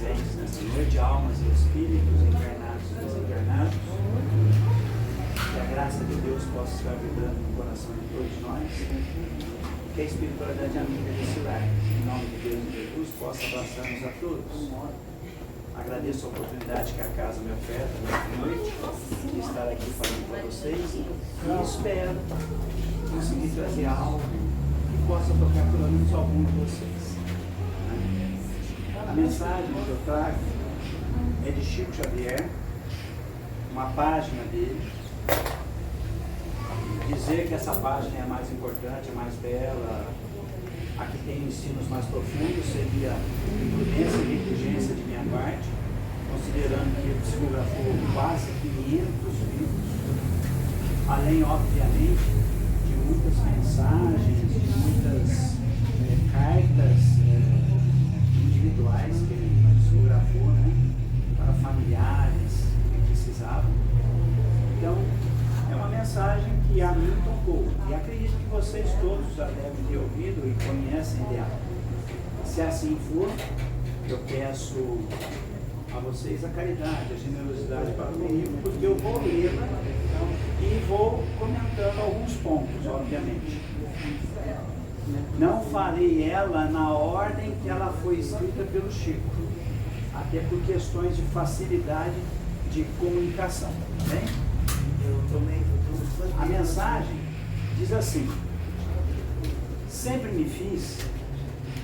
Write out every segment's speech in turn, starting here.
presentes nessa noite, almas e espíritos, encarnados e desencarnados. Que a graça de Deus possa estar vibrando no coração de todos nós. Que a espiritualidade amiga desse lar, em nome de Deus e Jesus, possa abraçar-nos a todos. Agradeço a oportunidade que a casa me oferta nesta noite de estar aqui falando com vocês e espero conseguir trazer algo que possa tocar pelo menos algum de vocês. A mensagem que eu trago é de Chico Xavier, uma página dele. Dizer que essa página é a mais importante, a mais bela, a que tem ensinos mais profundos, seria imprudência e negligência de minha parte, considerando que ele psicografou quase 500 livros, além, obviamente, de muitas mensagens, de muitas cartas individuais que ele psicografou, né, para familiares que precisavam. Então, é uma mensagem que a mim tocou, e acredito que vocês todos já devem ter ouvido e conhecem dela. Se assim for, eu peço a vocês a caridade, a generosidade para comigo, porque eu vou lê-la e vou comentando alguns pontos, obviamente. Não farei ela na ordem que ela foi escrita pelo Chico, até por questões de facilidade de comunicação, tá bem? A mensagem diz assim: sempre me fiz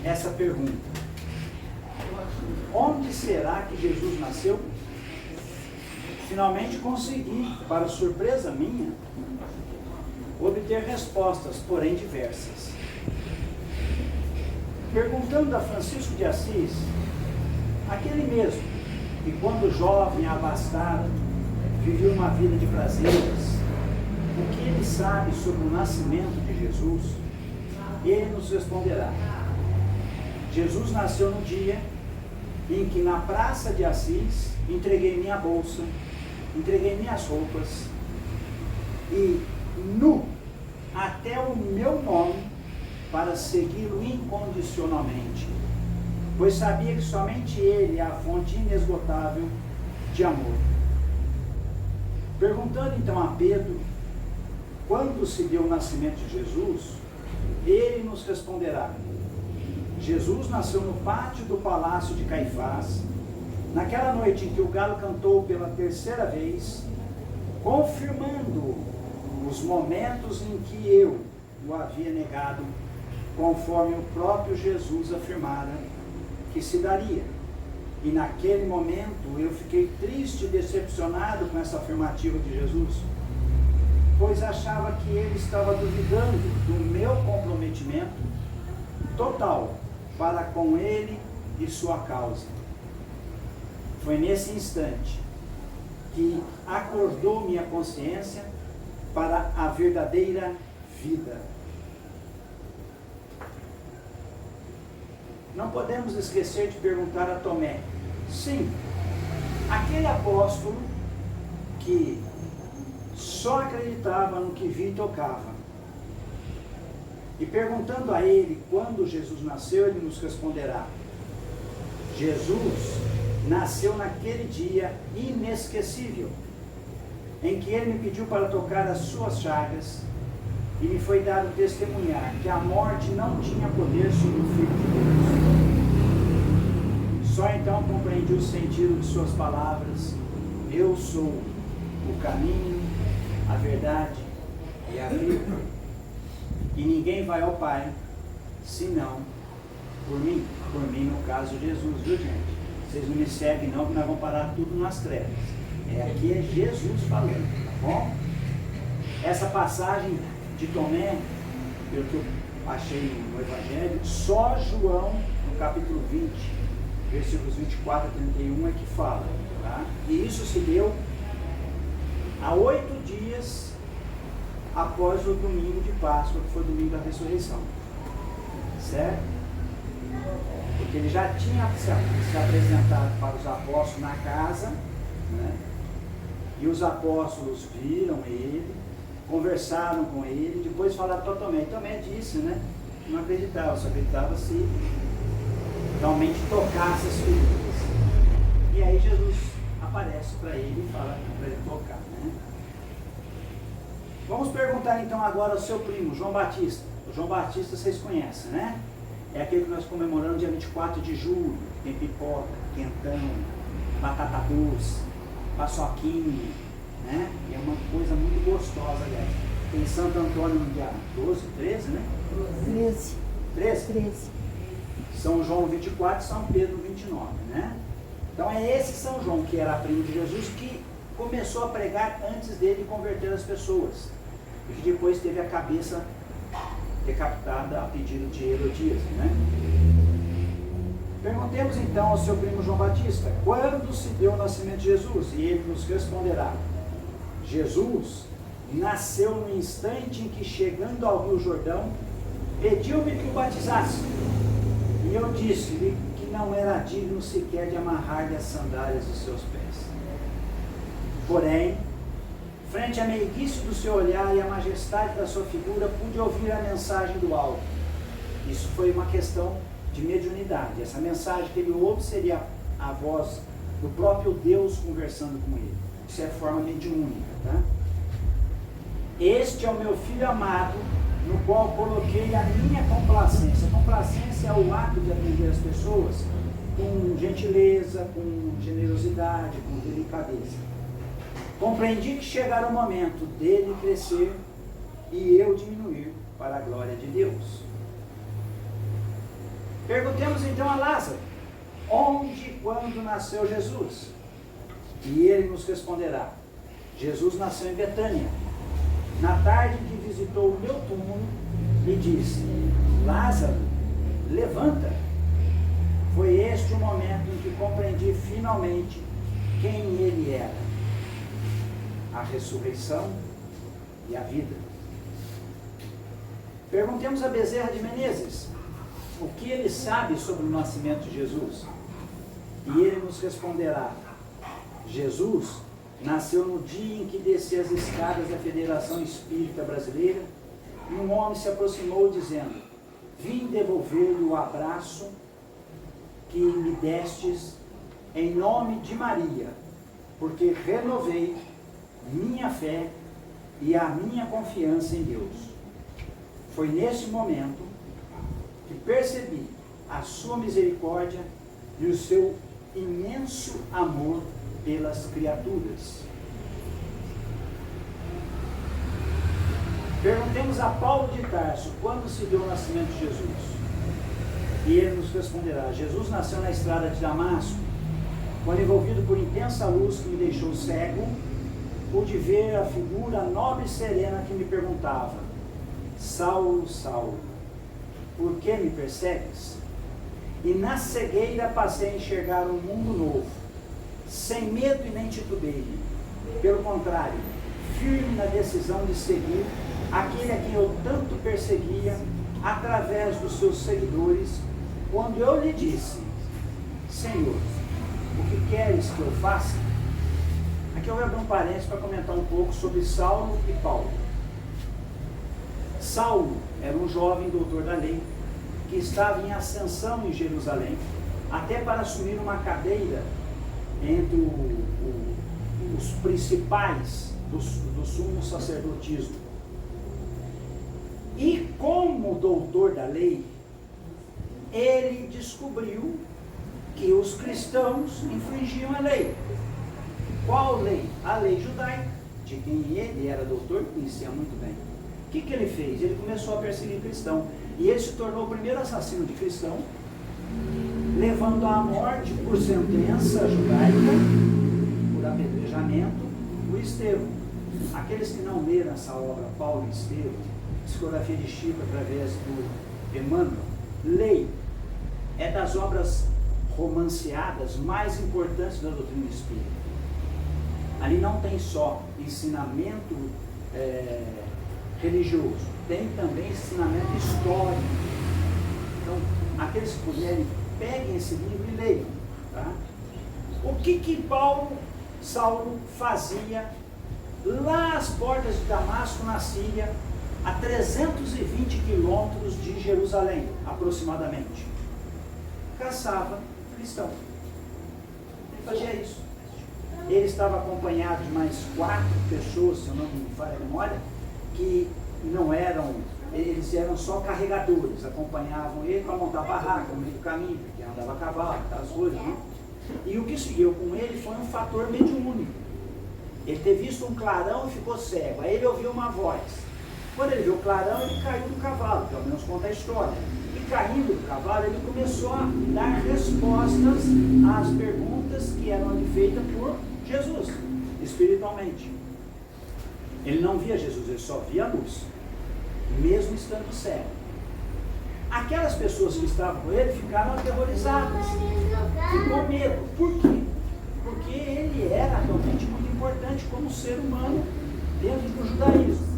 essa pergunta: onde será que Jesus nasceu? Finalmente consegui, para surpresa minha, obter respostas, porém diversas. Perguntando a Francisco de Assis, aquele mesmo que quando jovem abastado viveu uma vida de prazeres, o que ele sabe sobre o nascimento de Jesus, ele nos responderá: Jesus nasceu no dia em que na praça de Assis entreguei minha bolsa, entreguei minhas roupas e nu até o meu nome para segui-lo incondicionalmente, pois sabia que somente ele é a fonte inesgotável de amor. Perguntando então a Pedro quando se deu o nascimento de Jesus, ele nos responderá: Jesus nasceu no pátio do palácio de Caifás, naquela noite em que o galo cantou pela terceira vez, confirmando os momentos em que eu o havia negado, conforme o próprio Jesus afirmara que se daria. E naquele momento eu fiquei triste e decepcionado com essa afirmativa de Jesus, pois achava que ele estava duvidando do meu comprometimento total para com ele e sua causa. Foi nesse instante que acordou minha consciência para a verdadeira vida. Não podemos esquecer de perguntar a Tomé, sim, aquele apóstolo que só acreditava no que via e tocava. E perguntando a ele quando Jesus nasceu, ele nos responderá: Jesus nasceu naquele dia inesquecível, em que ele me pediu para tocar as suas chagas, e me foi dado testemunhar que a morte não tinha poder sobre o Filho de Deus. Só então compreendi o sentido de suas palavras: eu sou o caminho, a verdade e a vida, e ninguém vai ao Pai senão por mim no caso de Jesus, viu gente? Vocês não me seguem não, que nós vamos parar tudo nas trevas. Aqui é Jesus falando, tá bom? Essa passagem de Tomé, pelo que eu achei no Evangelho, só João, no capítulo 20, versículos 24 a 31, é que fala, tá? E isso se deu há 8 dias após o domingo de Páscoa, que foi o domingo da ressurreição, certo? Porque ele já tinha se apresentado para os apóstolos na casa, né? E os apóstolos viram ele, conversaram com ele, depois falaram para Tomé. E Tomé disse, né? Não acreditava, só acreditava se realmente tocasse as feridas. E aí Jesus aparece para ele e fala para ele tocar, né? Vamos perguntar então agora ao seu primo, João Batista. O João Batista vocês conhecem, né? É aquele que nós comemoramos dia 24 de julho. Tem pipoca, quentão, batata doce, paçoquinha, né? E é uma coisa muito gostosa, aliás. Tem Santo Antônio no dia 12, 13, né? 13. 13? São João 24 e São Pedro 29, né? Então é esse São João, que era primo de Jesus, que começou a pregar antes dele converter as pessoas. E que depois teve a cabeça decapitada a pedido de Herodias, né? Perguntemos então ao seu primo João Batista, quando se deu o nascimento de Jesus? E ele nos responderá: Jesus nasceu no instante em que, chegando ao Rio Jordão, pediu-me que o batizasse. E eu disse-lhe que não era digno sequer de amarrar-lhe as sandálias dos seus pés. Porém, frente à meiguice do seu olhar e à majestade da sua figura, pude ouvir a mensagem do alto. Isso foi uma questão de mediunidade. Essa mensagem que ele ouve seria a voz do próprio Deus conversando com ele. Isso é forma mediúnica, tá? Este é o meu filho amado, no qual coloquei a minha complacência. Complacência é o ato de atender as pessoas com gentileza, com generosidade, com delicadeza. Compreendi que chegara o momento dele crescer e eu diminuir para a glória de Deus. Perguntemos então a Lázaro, onde e quando nasceu Jesus? E ele nos responderá: Jesus nasceu em Betânia, na tarde em que visitou o meu túmulo e disse: Lázaro, levanta. Foi este o momento em que compreendi finalmente quem ele era: a ressurreição e a vida. Perguntemos a Bezerra de Menezes o que ele sabe sobre o nascimento de Jesus. E ele nos responderá: Jesus nasceu no dia em que descia as escadas da Federação Espírita Brasileira, e um homem se aproximou dizendo: vim devolver-lhe o abraço que me destes em nome de Maria, porque renovei minha fé e a minha confiança em Deus. Foi nesse momento que percebi a sua misericórdia e o seu imenso amor pelas criaturas. Perguntemos a Paulo de Tarso quando se deu o nascimento de Jesus. E ele nos responderá: Jesus nasceu na estrada de Damasco, quando, envolvido por intensa luz que me deixou cego, pude ver a figura nobre e serena que me perguntava: Saulo, Saulo, por que me persegues? E na cegueira passei a enxergar um mundo novo, sem medo e nem titubeio. Pelo contrário, firme na decisão de seguir aquele a quem eu tanto perseguia através dos seus seguidores, quando eu lhe disse: Senhor, o que queres que eu faça? Aqui eu vou abrir um parênteses para comentar um pouco sobre Saulo e Paulo. Saulo era um jovem doutor da lei, que estava em ascensão em Jerusalém, até para assumir uma cadeira entre os principais do sumo sacerdotismo. E como doutor da lei, ele descobriu que os cristãos infringiam a lei. Qual lei? A lei judaica, de quem ele era doutor e conhecia muito bem. O que ele fez? Ele começou a perseguir cristão. E ele se tornou o primeiro assassino de cristão, levando à morte por sentença judaica, por apedrejamento, o Estevão. Aqueles que não leram essa obra, Paulo e Estevão, psicografia de Chico através do Emmanuel, leia. É das obras romanceadas mais importantes da doutrina espírita. Ali não tem só ensinamento religioso, tem também ensinamento histórico. Então, aqueles que puderem, peguem esse livro e leiam. Tá? O que Saulo fazia lá às portas de Damasco, na Síria, a 320 quilômetros de Jerusalém, aproximadamente? Caçava cristão. Ele fazia isso. Ele estava acompanhado de mais 4 pessoas, se eu não me falha a memória, que não eram, eles eram só carregadores, acompanhavam ele para montar barraca no meio do caminho, porque andava a cavalo, aquelas coisas, né? E o que seguiu com ele foi um fator mediúnico. Ele ter visto um clarão e ficou cego. Aí ele ouviu uma voz. Quando ele viu o clarão, ele caiu do cavalo, pelo menos conta a história. E caindo do cavalo, ele começou a dar respostas às perguntas que eram lhe feitas por Jesus, espiritualmente. Ele não via Jesus, ele só via a luz, mesmo estando cego. Aquelas pessoas que estavam com ele ficaram aterrorizadas, ficou medo. Por quê? Porque ele era realmente muito importante como ser humano dentro do judaísmo.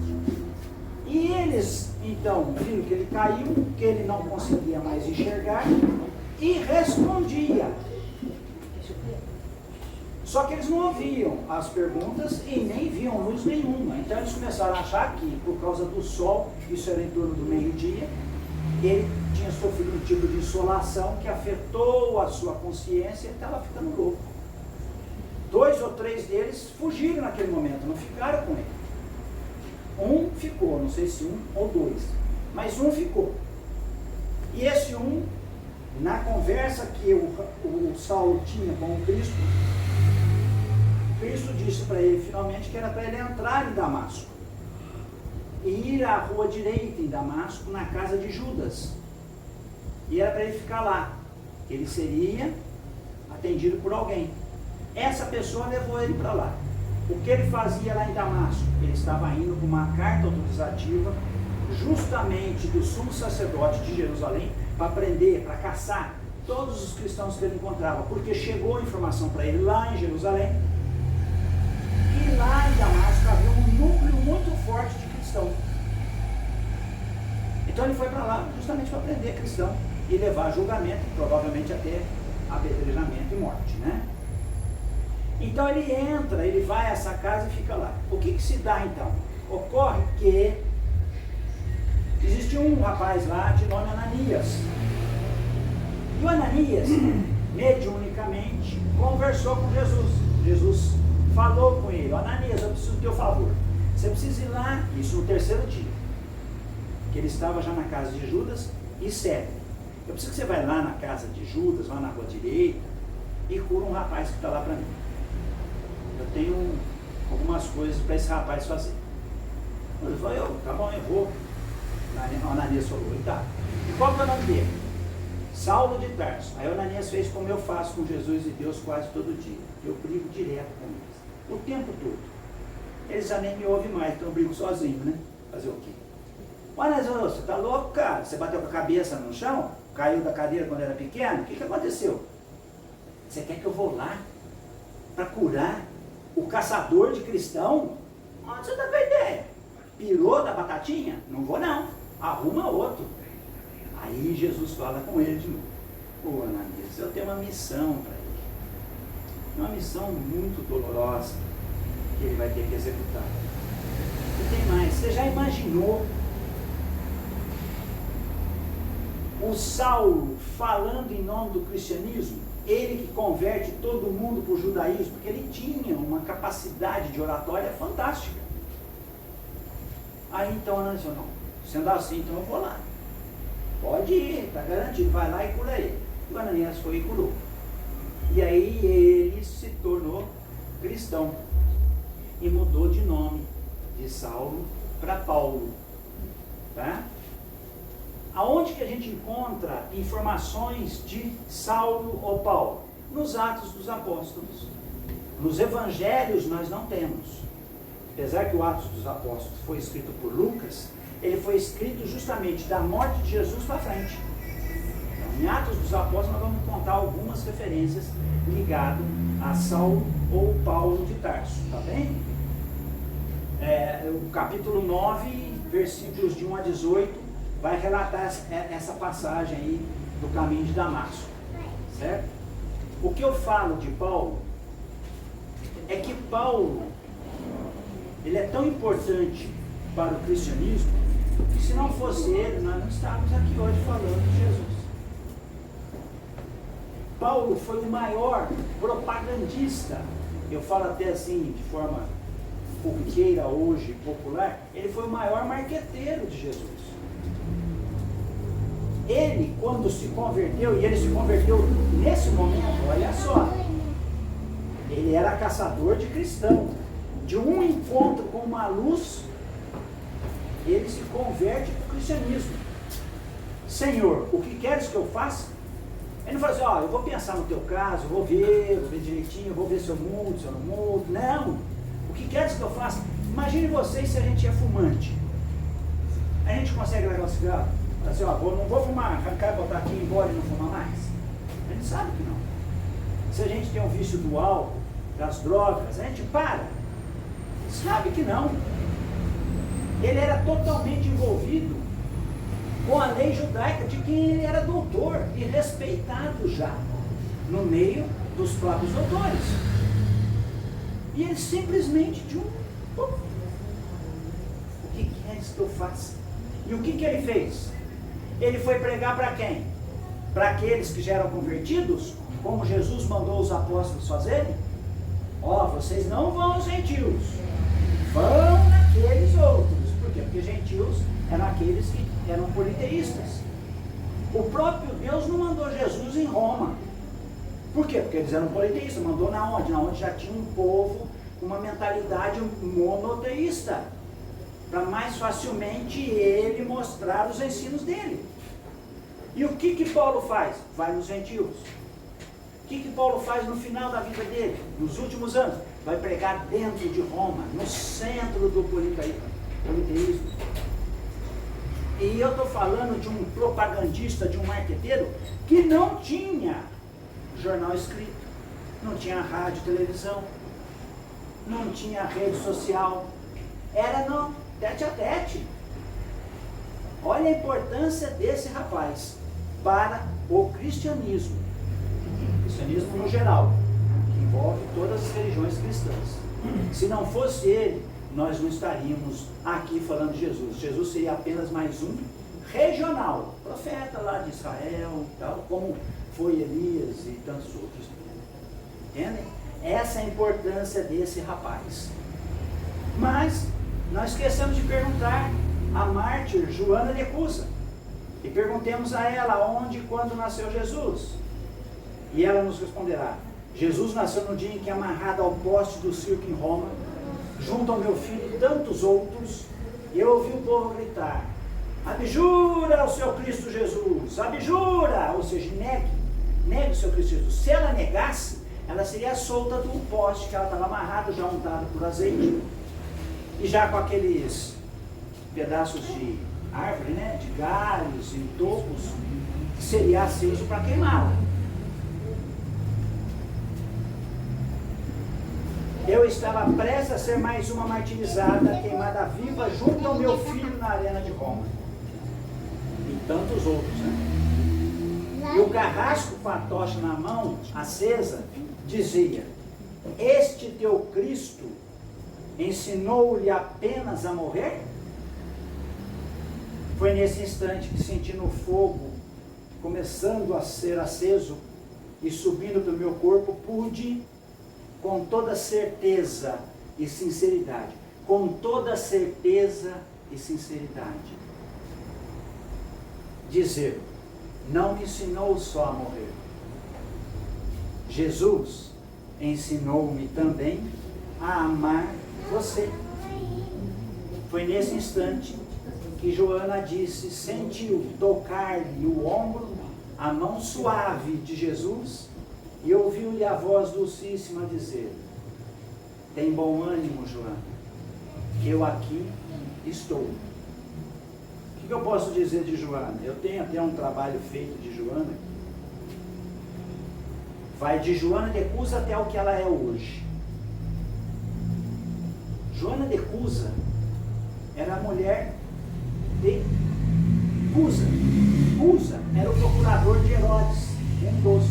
E eles, então, viram que ele caiu, que ele não conseguia mais enxergar, e respondia. Só que eles não ouviam as perguntas e nem viam luz nenhuma. Então eles começaram a achar que, por causa do sol, isso era em torno do meio-dia, ele tinha sofrido um tipo de insolação que afetou a sua consciência e ele estava ficando louco. 2 ou 3 deles fugiram naquele momento, não ficaram com ele. Um ficou, não sei se 1 ou 2, mas um ficou. E esse um, na conversa que o Saulo tinha com o Cristo disse para ele finalmente que era para ele entrar em Damasco e ir à rua direita em Damasco, na casa de Judas, e era para ele ficar lá. Ele seria atendido por alguém. Essa pessoa levou ele para lá. O que ele fazia lá em Damasco? Ele estava indo com uma carta autorizativa justamente do sumo sacerdote de Jerusalém para prender, para caçar todos os cristãos que ele encontrava, porque chegou a informação para ele lá em Jerusalém e lá em Damasco havia um núcleo muito forte de cristão. Então ele foi para lá justamente para prender cristão e levar a julgamento, provavelmente até apedrejamento e morte, né? Então ele entra, ele vai a essa casa e fica lá. O que se dá então? Ocorre que existia um rapaz lá de nome Ananias. E o Ananias, mediunicamente, conversou com Jesus. Jesus falou com ele: Ananias, eu preciso do teu favor. Você precisa ir lá, isso no 3º dia, que ele estava já na casa de Judas e cego. Eu preciso que você vá lá na casa de Judas, lá na rua direita, e cura um rapaz que está lá para mim. Eu tenho algumas coisas para esse rapaz fazer. Ele falou: tá bom, eu vou. O Ananias falou: tá. E qual que é o nome dele? Saulo de Tarso. Aí o Ananias fez como eu faço com Jesus e Deus quase todo dia. Eu brigo direto com eles, o tempo todo. Eles já nem me ouvem mais, então eu brigo sozinho, né? Fazer o quê? O Ananias falou: você tá louco, cara? Você bateu com a cabeça no chão? Caiu da cadeira quando era pequeno? O que aconteceu? Você quer que eu vou lá para curar o caçador de cristão? Onde você está com a ideia? Pirou da batatinha? Não vou não, arruma outro. Aí Jesus fala com ele de novo: ô Ananias, eu tenho uma missão para ele, uma missão muito dolorosa que ele vai ter que executar. E tem mais, você já imaginou o Saulo falando em nome do cristianismo? Ele que converte todo mundo para o judaísmo, porque ele tinha uma capacidade de oratória fantástica. Aí então Ananias falou: não, sendo assim, então eu vou lá. Pode ir, está garantido, vai lá e cura ele. E o Ananias foi e curou. E aí ele se tornou cristão e mudou de nome, de Saulo para Paulo. Tá? Aonde que a gente encontra informações de Saulo ou Paulo? Nos Atos dos Apóstolos. Nos Evangelhos nós não temos. Apesar que o Atos dos Apóstolos foi escrito por Lucas, ele foi escrito justamente da morte de Jesus para frente. Então, em Atos dos Apóstolos nós vamos contar algumas referências ligadas a Saulo ou Paulo de Tarso, tá bem? O capítulo 9, versículos de 1 a 18, vai relatar essa passagem aí do caminho de Damasco, certo? O que eu falo de Paulo é que Paulo, ele é tão importante para o cristianismo que se não fosse ele, nós não estávamos aqui hoje falando de Jesus. Paulo foi o maior propagandista, eu falo até assim, de forma corriqueira hoje, popular, ele foi o maior marqueteiro de Jesus. Ele, quando se converteu, e ele se converteu nesse momento, olha só, ele era caçador de cristão. De um encontro com uma luz, ele se converte para o cristianismo. Senhor, o que queres que eu faça? Ele não fala assim, ó, eu vou pensar no teu caso, vou ver direitinho, vou ver se eu mudo, se eu não mudo. Não. O que queres que eu faça? Imagine vocês se a gente é fumante. A gente consegue largar o cigarro? Fala assim, ó, não vou fumar, arrancar, botar aqui embora e não fumar mais. A gente sabe que não. Se a gente tem um vício do álcool, das drogas, a gente para. Sabe que não. Ele era totalmente envolvido com a lei judaica, de quem ele era doutor e respeitado já no meio dos próprios doutores. E ele simplesmente o que queres que eu faça? E o que ele fez? Ele foi pregar para quem? Para aqueles que já eram convertidos, como Jesus mandou os apóstolos fazerem? Ó, vocês não vão aos gentios, vão naqueles outros. Por quê? Porque gentios eram aqueles que eram politeístas. O próprio Deus não mandou Jesus em Roma. Por quê? Porque eles eram politeístas. Mandou na onde? Na onde já tinha um povo com uma mentalidade monoteísta, para mais facilmente ele mostrar os ensinos dele. E o que Paulo faz? Vai nos gentios. O que Paulo faz no final da vida dele? Nos últimos anos? Vai pregar dentro de Roma, no centro do politeísmo. E eu estou falando de um propagandista, de um marqueteiro, que não tinha jornal escrito, não tinha rádio, televisão, não tinha rede social, era no tete a tete. Olha a importância desse rapaz para o cristianismo no geral, que envolve todas as religiões cristãs. Se não fosse ele, nós não estaríamos aqui falando de Jesus. Jesus seria apenas mais um regional, profeta lá de Israel, tal, como foi Elias e tantos outros. Entendem? Essa é a importância desse rapaz. Mas nós esquecemos de perguntar a mártir Joana de Cusa. E perguntemos a ela onde e quando nasceu Jesus. E ela nos responderá: Jesus nasceu no dia em que, amarrado ao poste do circo em Roma, junto ao meu filho e tantos outros, eu ouvi o povo gritar: abjura o seu Cristo Jesus, abjura! Ou seja, negue o seu Cristo Jesus. Se ela negasse, ela seria solta do poste que ela estava amarrada, já untada por azeite, e já com aqueles pedaços de árvore, né, de galhos e topos, que seria aceso para queimá-la. Eu estava prestes a ser mais uma martirizada, queimada viva, junto ao meu filho na arena de Roma. E tantos outros, né? E o carrasco com a tocha na mão, acesa, dizia: este teu Cristo ensinou-lhe apenas a morrer? Foi nesse instante que, sentindo o fogo começando a ser aceso e subindo do meu corpo, pude, com toda certeza e sinceridade, dizer: não me ensinou só a morrer. Jesus ensinou-me também a amar você. Foi nesse instante que Joana disse, sentiu tocar-lhe o ombro, a mão suave de Jesus, e ouviu-lhe a voz docíssima dizer: tem bom ânimo, Joana, que eu aqui estou. O que eu posso dizer de Joana? Eu tenho até um trabalho feito de Joana. Vai de Joana de Cusa até o que ela é hoje. Joana de Cusa era a mulher de Cusa. Cusa era o procurador de Herodes, um dos.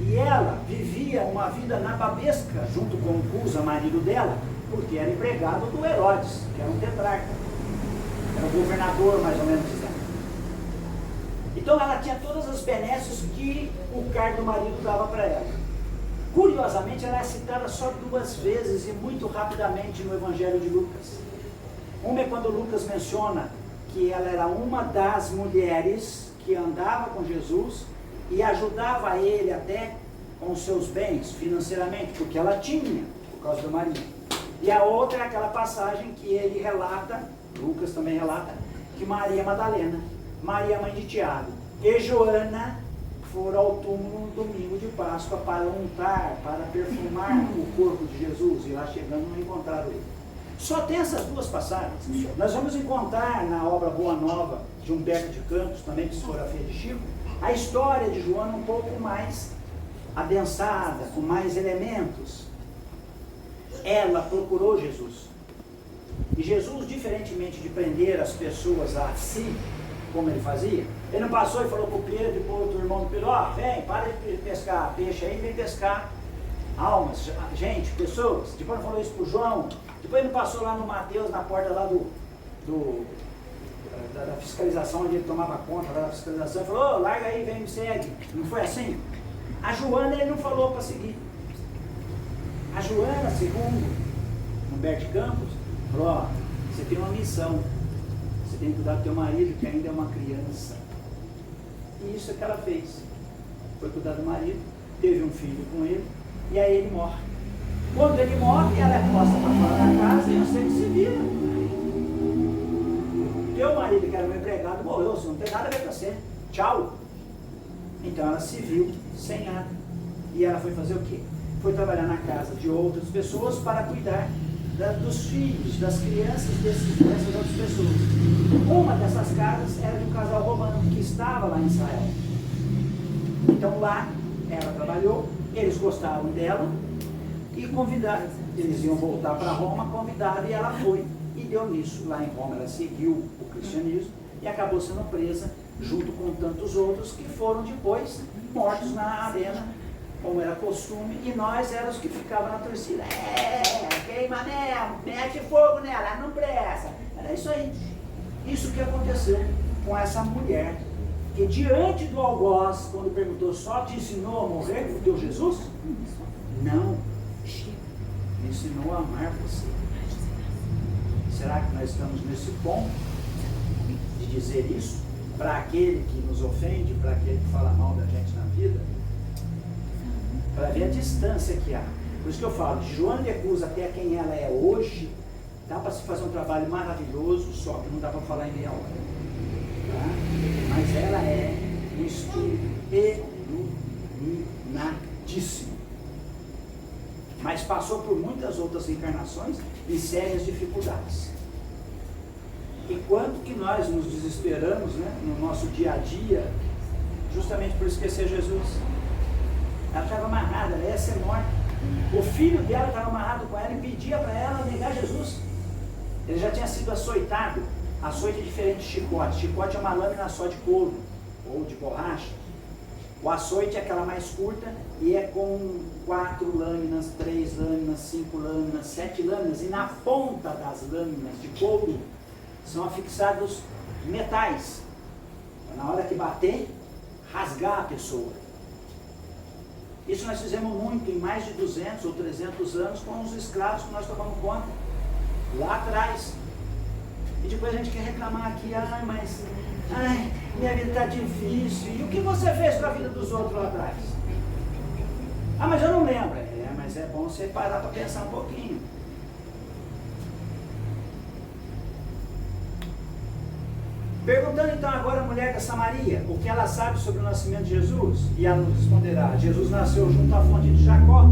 E ela vivia uma vida nababesca junto com Cusa, marido dela, porque era empregado do Herodes, que era um tetrarca. Era o governador, mais ou menos dizendo. Então ela tinha todas as benesses que o cargo do marido dava para ela. Curiosamente, ela é citada só 2 vezes e muito rapidamente no Evangelho de Lucas. Uma é quando Lucas menciona que ela era uma das mulheres que andava com Jesus e ajudava ele até com seus bens financeiramente, porque ela tinha, por causa do marido. E a outra é aquela passagem que ele relata, Lucas também relata, que Maria Madalena, Maria mãe de Tiago e Joana foram ao túmulo no domingo de Páscoa para untar, para perfumar o corpo de Jesus, e lá chegando não encontraram ele. Só tem essas 2 passagens. Nós vamos encontrar na obra Boa Nova de Humberto de Campos, também psicografia de Chico, a história de Joana um pouco mais adensada, com mais elementos. Ela procurou Jesus. E Jesus, diferentemente de prender as pessoas a si, como ele fazia, ele não passou e falou para o Pedro e para o outro irmão do Pedro: ó, vem, para de pescar peixe aí, vem pescar almas, gente, pessoas. Depois não falou isso para o João. Depois ele não passou lá no Mateus, na porta lá da fiscalização, onde ele tomava conta da fiscalização, e falou: ô, larga aí, vem, me segue. Não foi assim? A Joana ele não falou para seguir. A Joana, segundo Humberto de Campos, falou: ó, você tem uma missão, você tem que cuidar do teu marido, que ainda é uma criança. E isso é que ela fez. Foi cuidar do marido, teve um filho com ele, e aí ele morre. Quando ele morre, ela é posta para fora da casa e você que se vira. Teu marido, que era meu empregado, morreu, você não tem nada a ver com você. Tchau. Então ela se viu sem nada. E ela foi fazer o quê? Foi trabalhar na casa de outras pessoas para cuidar dos filhos, das crianças dessas outras pessoas. Uma dessas casas era de um casal romano que estava lá em Israel. Então lá ela trabalhou, eles gostaram dela e convidaram. Eles iam voltar para Roma, convidaram, e ela foi. E deu nisso. Lá em Roma ela seguiu o cristianismo e acabou sendo presa junto com tantos outros que foram depois mortos na arena, como era costume, e nós éramos os que ficavam na torcida. Queima nela, mete fogo nela, não presta. Era isso aí. Isso que aconteceu com essa mulher, que diante do algoz, quando perguntou: só te ensinou a morrer o teu Jesus? Não. Me ensinou a amar você. Será que nós estamos nesse ponto de dizer isso para aquele que nos ofende, para aquele que fala mal da gente na vida? Para ver a distância que há. Por isso que eu falo, de Joana de Cruz até quem ela é hoje, dá para se fazer um trabalho maravilhoso, só que não dá para falar em meia hora. Tá? Mas ela é um espírito iluminadíssimo. Mas passou por muitas outras encarnações e sérias dificuldades. E quanto que nós nos desesperamos, né, no nosso dia a dia, justamente por esquecer Jesus. Ela estava amarrada, ela ia ser morta. O filho dela estava amarrado com ela e pedia para ela negar Jesus. Ele já tinha sido açoitado. Açoite é diferente de chicote. Chicote é uma lâmina só de couro ou de borracha. O açoite é aquela mais curta e é com 4 lâminas, 3 lâminas, 5 lâminas, 7 lâminas. E na ponta das lâminas de couro são afixados metais. Na hora que bater, rasgar a pessoa. Isso nós fizemos muito em mais de 200 ou 300 anos com os escravos que nós tomamos conta, lá atrás. E depois a gente quer reclamar aqui: mas minha vida está difícil. E o que você fez para a vida dos outros lá atrás? Mas eu não lembro. Mas é bom você parar para pensar um pouquinho. Perguntando então agora a mulher da Samaria o que ela sabe sobre o nascimento de Jesus, e ela nos responderá: Jesus nasceu junto à fonte de Jacó,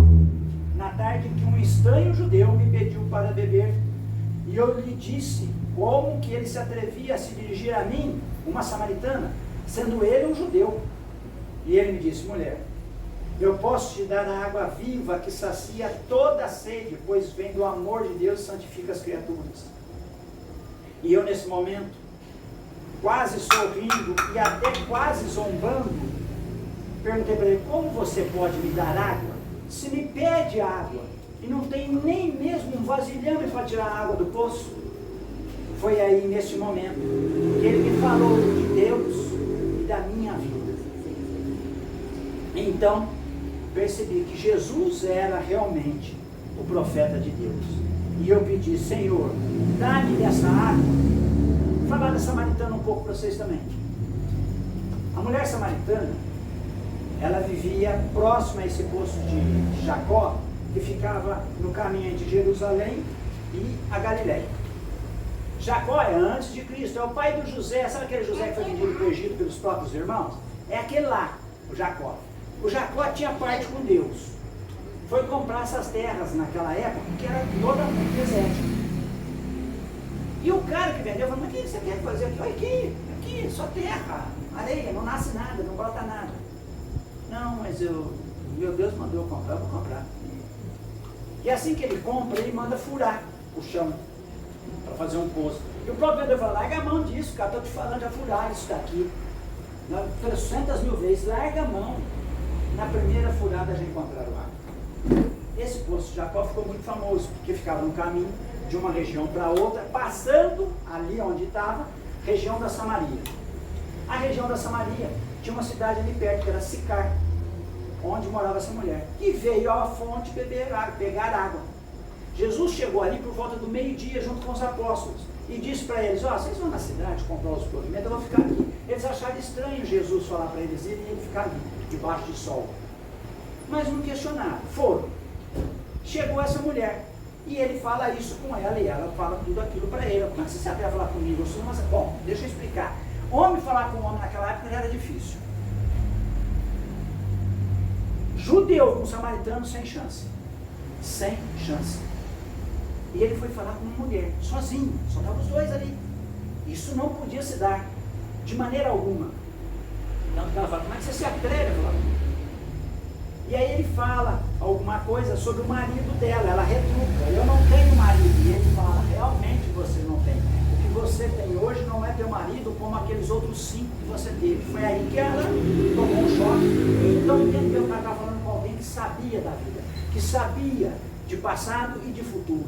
na tarde em que um estranho judeu me pediu para beber, e eu lhe disse como que ele se atrevia a se dirigir a mim, uma samaritana, sendo ele um judeu. E ele me disse: mulher, eu posso te dar a água viva que sacia toda a sede, pois vem do amor de Deus e santifica as criaturas. E eu nesse momento, quase sorrindo e até quase zombando, perguntei para ele: como você pode me dar água? Se me pede água e não tem nem mesmo um vasilhame para tirar a água do poço. Foi aí nesse momento que ele me falou de Deus e da minha vida. Então, percebi que Jesus era realmente o profeta de Deus. E eu pedi, Senhor, dá-me dessa água. Vou falar da samaritana um pouco para vocês também. A mulher samaritana, ela vivia próxima a esse poço de Jacó, que ficava no caminho entre Jerusalém e a Galileia. Jacó é antes de Cristo, é o pai do José. Sabe aquele José que foi vendido para o Egito pelos próprios irmãos? É aquele lá, o Jacó. O Jacó tinha parte com Deus. Foi comprar essas terras naquela época, que era toda muito desértica. E o cara que vendeu falou, mas o que você quer fazer aqui? Olha aqui, só terra, areia, não nasce nada, não brota nada. Não, mas meu Deus mandou eu comprar, eu vou comprar. E assim que ele compra, ele manda furar o chão para fazer um poço. E o próprio vendedor fala, larga a mão disso, cara, estou te falando, já furaram isso daqui. 300 mil vezes, larga a mão. Na primeira furada já encontraram água. Esse poço de Jacó ficou muito famoso, porque ficava no caminho de uma região para outra, passando ali onde estava, região da Samaria. A região da Samaria tinha uma cidade ali perto, que era Sicar, onde morava essa mulher, que veio à fonte pegar água. Jesus chegou ali por volta do meio-dia junto com os apóstolos e disse para eles, vocês vão na cidade comprar os provimentos, eu vou ficar aqui. Eles acharam estranho Jesus falar para eles irem e ele ficar ali, debaixo de sol. Mas não questionaram, foram. Chegou essa mulher e ele fala isso com ela e ela fala tudo aquilo para ele. Como é que você sabe falar comigo? Bom, deixa eu explicar. Homem falar com homem naquela época já era difícil. Judeu com samaritano sem chance. Sem chance. E ele foi falar com uma mulher, sozinho, só estavam os dois ali. Isso não podia se dar, de maneira alguma. Então ela fala, como é que você se atreve a falar comigo? E aí ele fala alguma coisa sobre o marido dela, ela retruca, eu não tenho marido. E ele fala, realmente você não tem. O que você tem hoje não é teu marido como aqueles outros 5 que você teve. Foi aí que ela tomou um choque. Então entendeu que ela estava falando com alguém que sabia da vida, que sabia de passado e de futuro.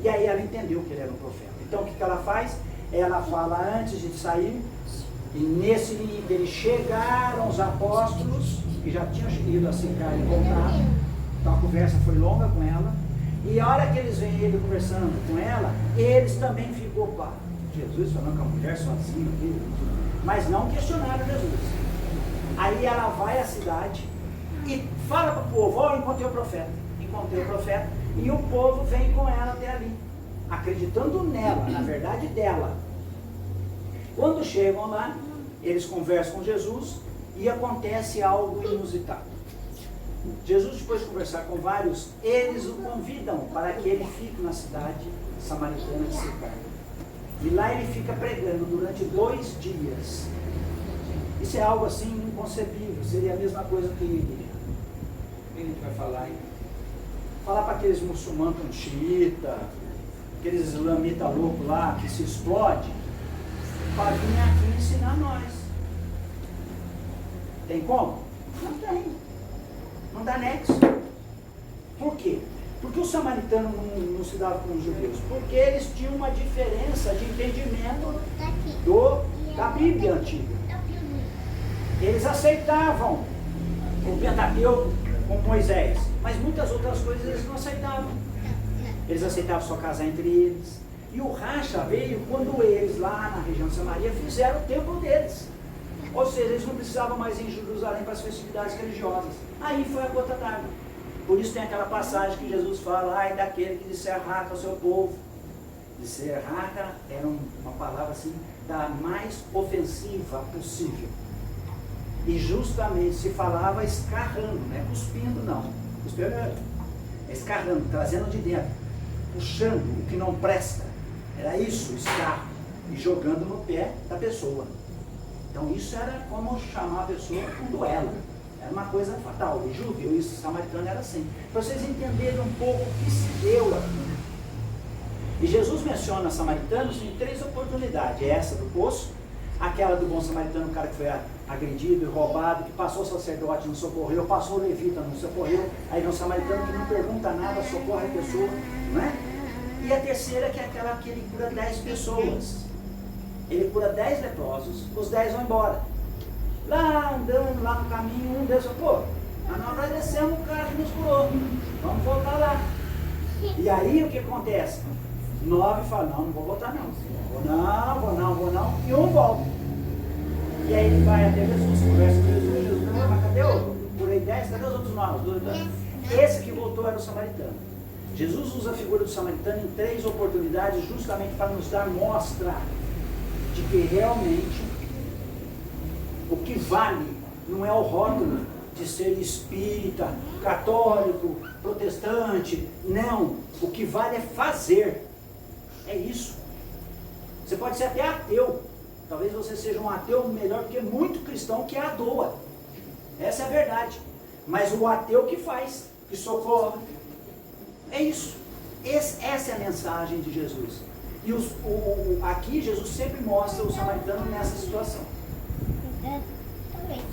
E aí ela entendeu que ele era um profeta. Então o que ela faz? Ela fala antes de sair, e nesse eles chegaram os apóstolos, que já tinham ido a Sicar e voltaram. Então a conversa foi longa com ela. E a hora que eles veem ele conversando com ela, eles também ficam, opa, Jesus falando com a mulher sozinha aqui. Mas não questionaram Jesus. Aí ela vai à cidade e fala para o povo, encontrei o profeta. Encontrei o profeta. E o povo vem com ela até ali, acreditando nela, na verdade dela. Quando chegam lá, eles conversam com Jesus e acontece algo inusitado. Jesus, depois de conversar com vários, eles o convidam para que ele fique na cidade samaritana de Sicar. E lá ele fica pregando durante 2 dias. Isso é algo assim inconcebível, seria a mesma coisa que a gente vai falar aí. Falar para aqueles muçulmanos xiita, aqueles islamitas loucos lá que se explode, para vir aqui ensinar nós. Tem como? Não tem. Não dá nexo. Por quê? Porque os samaritanos não se davam com os judeus? Porque eles tinham uma diferença de entendimento da Bíblia antiga. Eles aceitavam o Pentateuco com Moisés, mas muitas outras coisas eles não aceitavam. Eles aceitavam só casar entre eles. E o racha veio quando eles, lá na região de Samaria, fizeram o templo deles. Ou seja, eles não precisavam mais ir em Jerusalém para as festividades religiosas. Aí foi a gota d'água. Por isso tem aquela passagem que Jesus fala, ai daquele que disser raca ao seu povo. Disser raca era uma palavra assim, da mais ofensiva possível. E justamente se falava escarrando, não é cuspindo não. Cuspindo é escarrando, trazendo de dentro, puxando o que não presta. Era isso, o escarro, e jogando no pé da pessoa. Então isso era como chamar a pessoa com duelo. Era uma coisa fatal. E judeu e samaritano era assim. Para vocês entenderem um pouco o que se deu aqui. E Jesus menciona samaritanos em 3 oportunidades. Essa do poço, aquela do bom samaritano, o cara que foi agredido e roubado, que passou o sacerdote, não socorreu, passou o levita, não socorreu, aí vem o samaritano que não pergunta nada, socorre a pessoa, não é? E a terceira que é aquela que ele cura 10 pessoas. Ele cura 10 leprosos, os 10 vão embora. Lá andando, lá no caminho, um deles falou, pô, nós não agradecemos o cara que nos curou, vamos voltar lá. E aí o que acontece? 9 falam, não vou voltar não, vou não, e um volta. E aí ele vai até Jesus, conversa com Jesus, mas cadê o? Curei 10, cadê os outros 9? Esse que voltou era o samaritano. Jesus usa a figura do samaritano em 3 oportunidades justamente para nos dar mostra de que realmente o que vale não é o rótulo de ser espírita, católico, protestante, não. O que vale é fazer. É isso. Você pode ser até ateu. Talvez você seja um ateu melhor do que muito cristão que a doa. Essa é a verdade. Mas o ateu que faz, que socorre. É isso. Essa é a mensagem de Jesus. E aqui Jesus sempre mostra o samaritano nessa situação.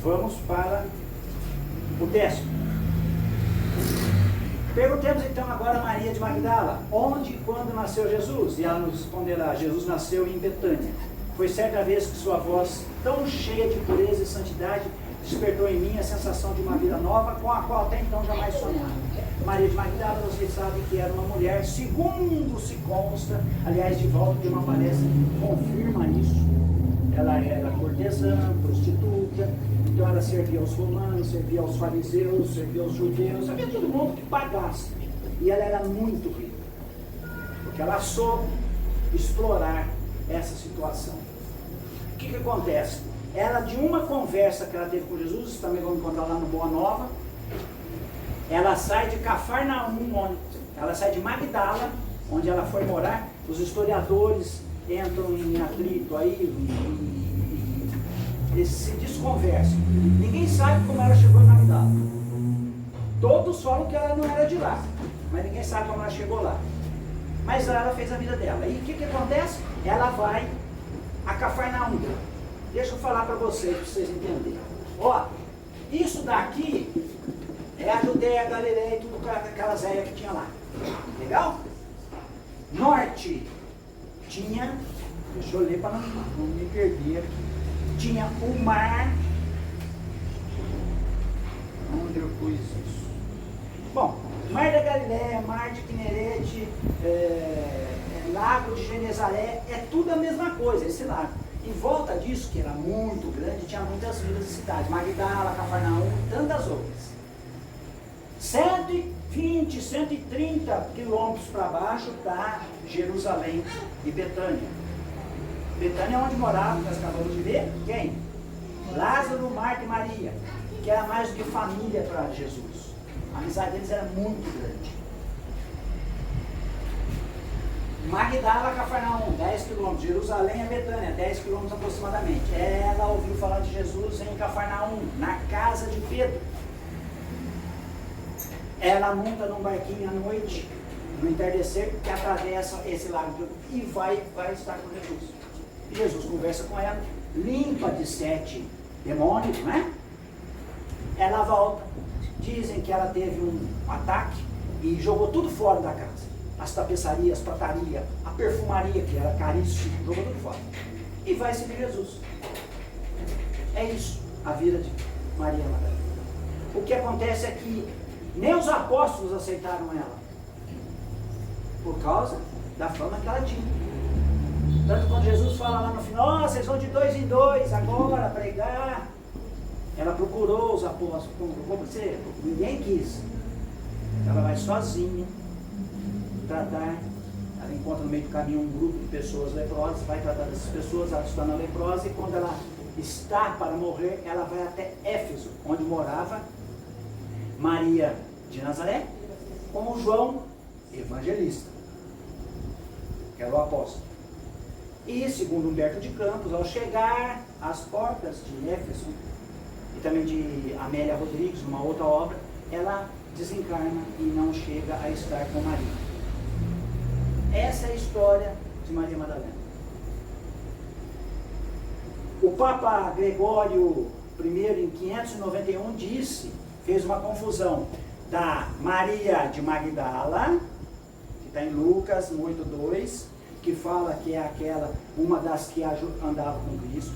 Vamos para o 10º. Perguntemos então agora a Maria de Magdala, onde e quando nasceu Jesus? E ela nos responderá, Jesus nasceu em Betânia. Foi certa vez que sua voz, tão cheia de pureza e santidade, despertou em mim a sensação de uma vida nova, com a qual até então jamais sonhava. Maria de Magdala, vocês sabem que era uma mulher, segundo se consta, aliás, de volta de uma palestra, confirma isso. Ela era cortesã, prostituta, então ela servia aos romanos, servia aos fariseus, servia aos judeus, servia a todo mundo que pagasse. E ela era muito rica, porque ela soube explorar essa situação. O que acontece? Ela, de uma conversa que ela teve com Jesus, também vamos encontrar lá no Boa Nova, ela sai de Cafarnaum, ela sai de Magdala, onde ela foi morar. Os historiadores entram em atrito aí, eles se desconversam. Ninguém sabe como ela chegou em Magdala. Todos falam que ela não era de lá, mas ninguém sabe como ela chegou lá. Mas lá ela fez a vida dela. E o que acontece? Ela vai a Cafarnaum. Deixa eu falar para vocês entenderem. Ó, isso daqui é a Judeia, a Galileia e tudo aquelas áreas que tinha lá. Legal? Norte tinha, deixa eu ler para não me perder aqui. Tinha o mar. Onde eu pus isso? Bom, Mar da Galileia, Mar de Quinerete, Lago de Genezaré, é tudo a mesma coisa, esse lago. Em volta disso, que era muito grande, tinha muitas vilas e cidades, Magdala, Cafarnaum e tantas outras. 120, 130 quilômetros para baixo está Jerusalém e Betânia. Betânia é onde morava, nós acabamos de ver, quem? Lázaro, Marta e Maria, que era mais do que família para Jesus. A amizade deles era muito grande. Magdala, Cafarnaum, 10 quilômetros. Jerusalém a Betânia, 10 quilômetros aproximadamente. Ela ouviu falar de Jesus em Cafarnaum, na casa de Pedro. Ela monta num barquinho à noite, no entardecer, que atravessa esse lago e vai estar com Jesus. E Jesus conversa com ela, limpa de 7 demônios, né? Ela volta. Dizem que ela teve um ataque e jogou tudo fora da casa. As tapeçarias, a prataria, a perfumaria, que era caríssima, jogou tudo fora. E vai seguir Jesus. É isso, a vida de Maria Madalena. O que acontece é que nem os apóstolos aceitaram ela, por causa da fama que ela tinha. Tanto quando Jesus fala lá no final, vocês vão de 2 em 2 agora pregar. Ela procurou os apóstolos, como você, ninguém quis. Ela vai sozinha tratar. Ela encontra no meio do caminho um grupo de pessoas leprosas, vai tratar dessas pessoas, ela se torna leprosa, e quando ela está para morrer, ela vai até Éfeso, onde morava Maria de Nazaré, com João Evangelista, que era o apóstolo. E segundo Humberto de Campos, ao chegar às portas de Éfeso, e também de Amélia Rodrigues, numa outra obra, ela desencarna e não chega a estar com Maria. Essa é a história de Maria Madalena. O Papa Gregório I, em 591, fez uma confusão da Maria de Magdala, que está em Lucas 8:2, que fala que é aquela, uma das que andava com Cristo,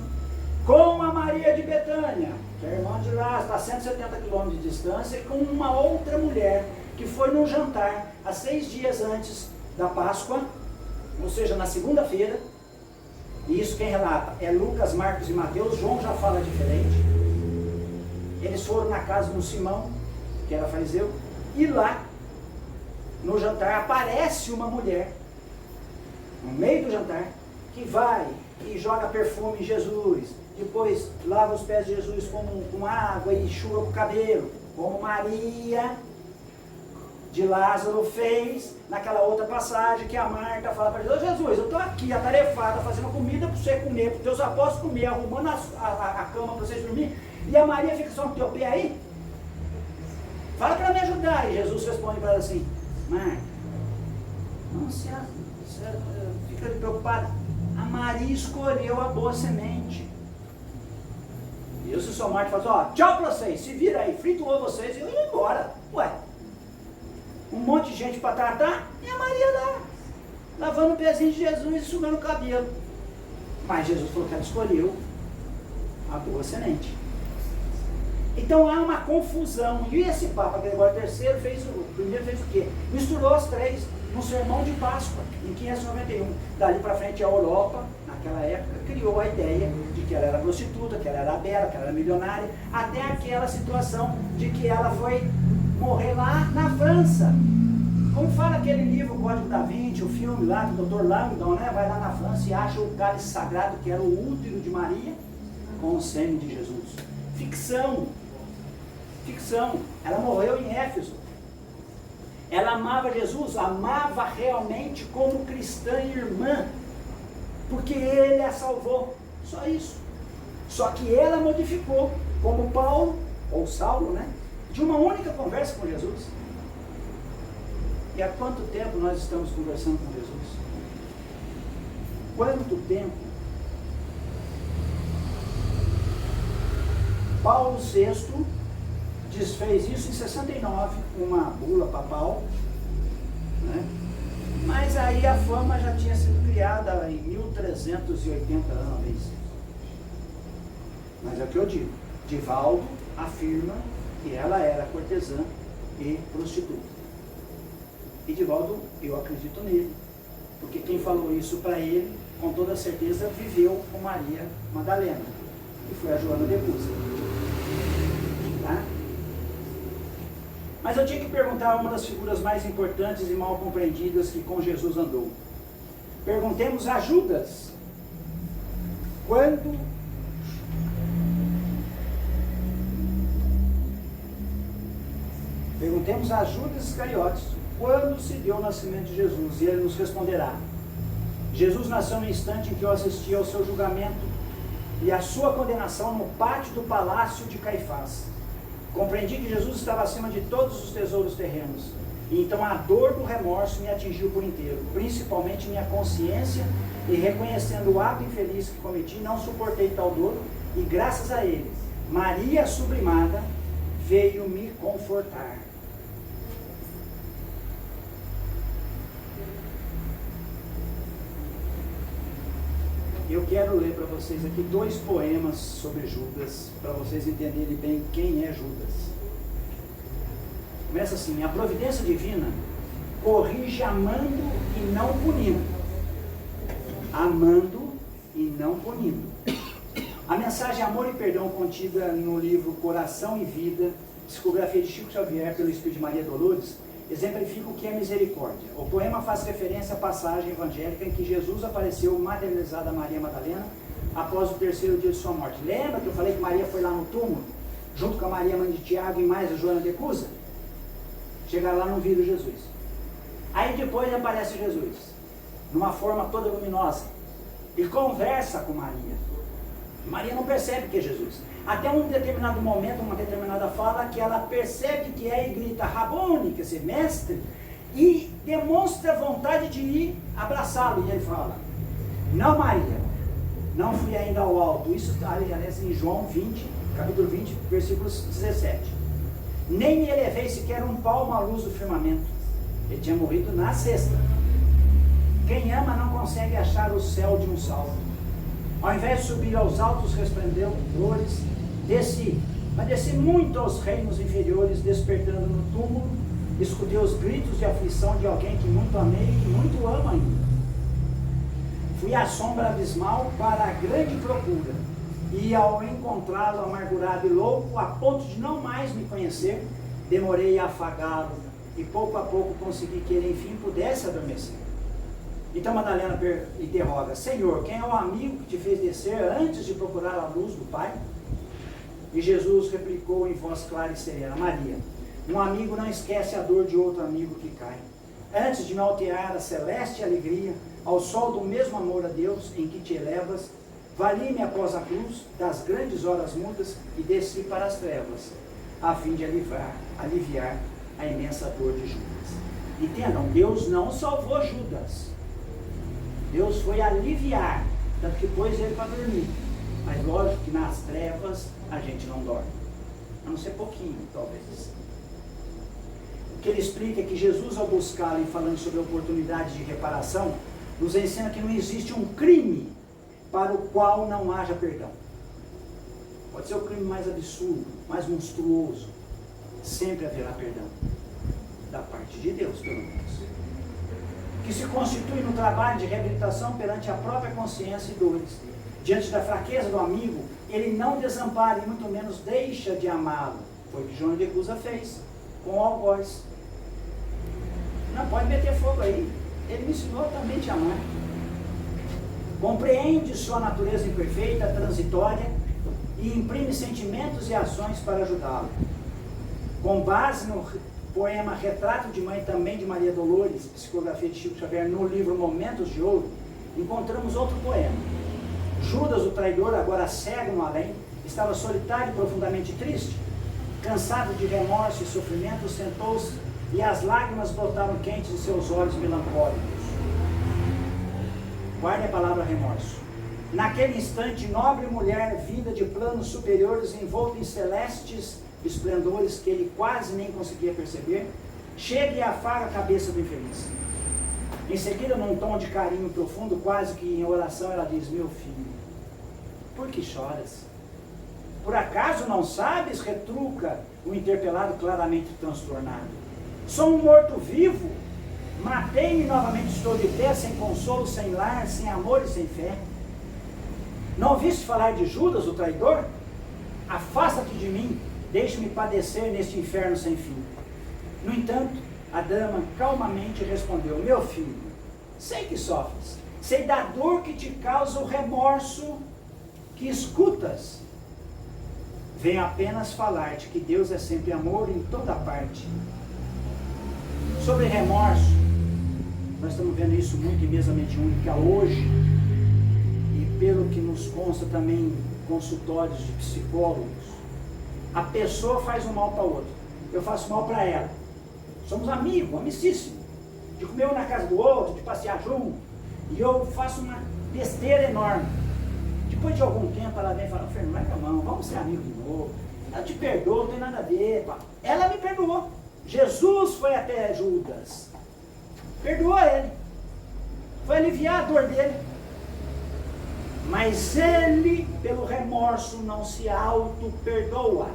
com a Maria de Betânia, que é irmã de Lázaro, está a 170 quilômetros de distância, e com uma outra mulher que foi num jantar há 6 dias antes da Páscoa, ou seja, na segunda-feira. E isso quem relata é Lucas, Marcos e Mateus. João já fala diferente. Eles foram na casa de um Simão, que era fariseu, e lá, no jantar, aparece uma mulher, no meio do jantar, que vai e joga perfume em Jesus, depois lava os pés de Jesus com água e enxuga o cabelo, como Maria de Lázaro fez naquela outra passagem que a Marta fala para Jesus: Jesus, eu estou aqui atarefada fazendo comida para você comer, para os teus apóstolos comer, arrumando a cama para vocês dormir, e a Maria fica só no teu pé aí? Fala para me ajudar. E Jesus responde para ela assim: Marta, não se fica preocupada, a Maria escolheu a boa semente. E eu, se sou Marta, falo: ó, tchau para vocês, se vira aí, frito o ovo vocês e eu ia embora. Ué, um monte de gente para tratar, e a Maria lá, lavando o pezinho de Jesus e sugando o cabelo. Mas Jesus falou que ela escolheu a boa semente. Então há uma confusão. E esse Papa Gregório III primeiro fez o quê? Misturou as três no sermão de Páscoa, em 591. Dali para frente a Europa, naquela época, criou a ideia de que ela era prostituta, que ela era bela, que ela era milionária, até aquela situação de que ela foi morrer lá na França. Como fala aquele livro, o Código da Vinci, o filme lá, que o Dr. Langdon, né, vai lá na França e acha o cálice sagrado, que era o útero de Maria, com o sêmen de Jesus. Ficção. Ficção. Ela morreu em Éfeso. Ela amava Jesus, amava realmente como cristã e irmã, porque ele a salvou. Só isso. Só que ela modificou, como Paulo, ou Saulo, né, de uma única conversa com Jesus. E há quanto tempo nós estamos conversando com Jesus? Quanto tempo? Paulo VI desfez isso em 69, uma bula papal, né? Mas aí a fama já tinha sido criada em 1380 anos. Mas é o que eu digo, Divaldo afirma que ela era cortesã e prostituta. E Divaldo, eu acredito nele, porque quem falou isso para ele, com toda certeza, viveu com Maria Madalena, que foi a Joana de Cusa. Tá? Mas eu tinha que perguntar a uma das figuras mais importantes e mal compreendidas que com Jesus andou. Perguntemos a Judas. Perguntemos a Judas Iscariotes quando se deu o nascimento de Jesus, e ele nos responderá: Jesus nasceu no instante em que eu assisti ao seu julgamento e à sua condenação no pátio do palácio de Caifás. Compreendi que Jesus estava acima de todos os tesouros terrenos, e então a dor do remorso me atingiu por inteiro, principalmente minha consciência, e reconhecendo o ato infeliz que cometi, não suportei tal dor, e graças a ele, Maria sublimada veio me confortar. Eu quero ler para vocês aqui 2 poemas sobre Judas, para vocês entenderem bem quem é Judas. Começa assim: a providência divina corrige amando e não punindo. Amando e não punindo. A mensagem Amor e Perdão contida no livro Coração e Vida, psicografia de Chico Xavier pelo Espírito de Maria Dolores, exemplifica o que é misericórdia. O poema faz referência à passagem evangélica em que Jesus apareceu materializado a Maria Madalena após o 3º dia de sua morte. Lembra que eu falei que Maria foi lá no túmulo, junto com a Maria, mãe de Tiago, e mais a Joana de Cusa? Chegaram lá, não viram Jesus. Aí depois aparece Jesus, numa forma toda luminosa, e conversa com Maria. Maria não percebe que é Jesus. Até um determinado momento, uma determinada fala, que ela percebe que é e grita Rabone, quer dizer, mestre, e demonstra vontade de ir abraçá-lo. E ele fala: não, Maria, não fui ainda ao alto. Isso está em João 20, capítulo 20, versículos 17. Nem me elevei sequer um palmo à luz do firmamento. Ele tinha morrido na sexta. Quem ama não consegue achar o céu de um salto. Ao invés de subir aos altos resplendores, desci, mas desci muito aos reinos inferiores, despertando no túmulo, escutei os gritos de aflição de alguém que muito amei e que muito amo ainda. Fui à sombra abismal para a grande procura, e ao encontrá-lo amargurado e louco, a ponto de não mais me conhecer, demorei a afagá-lo, e pouco a pouco consegui que ele enfim pudesse adormecer. Então Madalena interroga: Senhor, quem é o amigo que te fez descer antes de procurar a luz do Pai? E Jesus replicou em voz clara e serena: Maria, um amigo não esquece a dor de outro amigo que cai. Antes de me alterar a celeste alegria, ao sol do mesmo amor a Deus em que te elevas, vali-me após a cruz das grandes horas mudas e desci para as trevas, a fim de aliviar a imensa dor de Judas. Entendam, Deus não salvou Judas. Deus foi aliviar, tanto que pôs ele para dormir. Mas lógico que nas trevas a gente não dorme. A não ser pouquinho, talvez. O que ele explica é que Jesus, ao buscá-lo e falando sobre a oportunidade de reparação, nos ensina que não existe um crime para o qual não haja perdão. Pode ser o crime mais absurdo, mais monstruoso. Sempre haverá perdão. Da parte de Deus, pelo menos. Que se constitui no trabalho de reabilitação perante a própria consciência e dores. Diante da fraqueza do amigo, ele não desampara e muito menos deixa de amá-lo. Foi o que João de Cusa fez com o algoz. Não, pode meter fogo aí. Ele me ensinou também a te amar. Compreende sua natureza imperfeita, transitória, e imprime sentimentos e ações para ajudá-lo. Com base no poema Retrato de Mãe, também de Maria Dolores, psicografia de Chico Xavier, no livro Momentos de Ouro, encontramos outro poema. Judas, o traidor, agora cego no além, estava solitário e profundamente triste. Cansado de remorso e sofrimento, sentou-se e as lágrimas brotaram quentes de seus olhos melancólicos. Guarde a palavra remorso. Naquele instante, nobre mulher, vinda de planos superiores, envolta em celestes esplendores que ele quase nem conseguia perceber, chega e afaga a cabeça do infeliz. Em seguida, num tom de carinho profundo, quase que em oração, ela diz: meu filho, por que choras? Por acaso não sabes? Retruca o interpelado, claramente transtornado. Sou um morto-vivo, matei-me e novamente estou de pé, sem consolo, sem lar, sem amor e sem fé. Não ouviste falar de Judas, o traidor? Afasta-te de mim, deixe-me padecer neste inferno sem fim. No entanto, a dama calmamente respondeu: meu filho, sei que sofres, sei da dor que te causa o remorso que escutas. Venho apenas falar-te que Deus é sempre amor em toda parte. Sobre remorso, nós estamos vendo isso muito em Mesa Mediúnica hoje, e pelo que nos consta também em consultórios de psicólogos. A pessoa faz um mal para o outro, eu faço mal para ela. Somos amigos, amicíssimos, de comer um na casa do outro, de passear junto, e eu faço uma besteira enorme. Depois de algum tempo ela vem e fala: Fernando, larga a mão, vamos ser amigos de novo, ela te perdoa, não tem nada a ver. Pá. Ela me perdoou. Jesus foi até Judas, perdoou ele, foi aliviar a dor dele, mas ele, pelo remorso, não se auto-perdoa.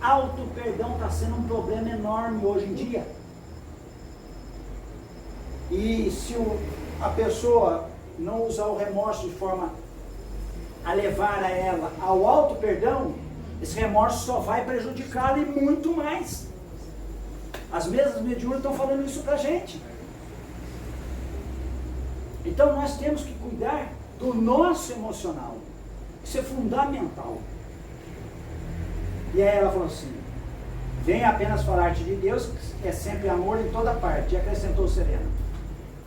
Auto-perdão está sendo um problema enorme hoje em dia. E se a pessoa não usar o remorso de forma a levar a ela ao auto-perdão, esse remorso só vai prejudicá-la e muito mais. As mesas mediúnicas estão falando isso para a gente. Então nós temos que cuidar do nosso emocional. Isso é fundamental. E aí ela falou assim: venho apenas falar-te de Deus, que é sempre amor em toda parte. E acrescentou serena: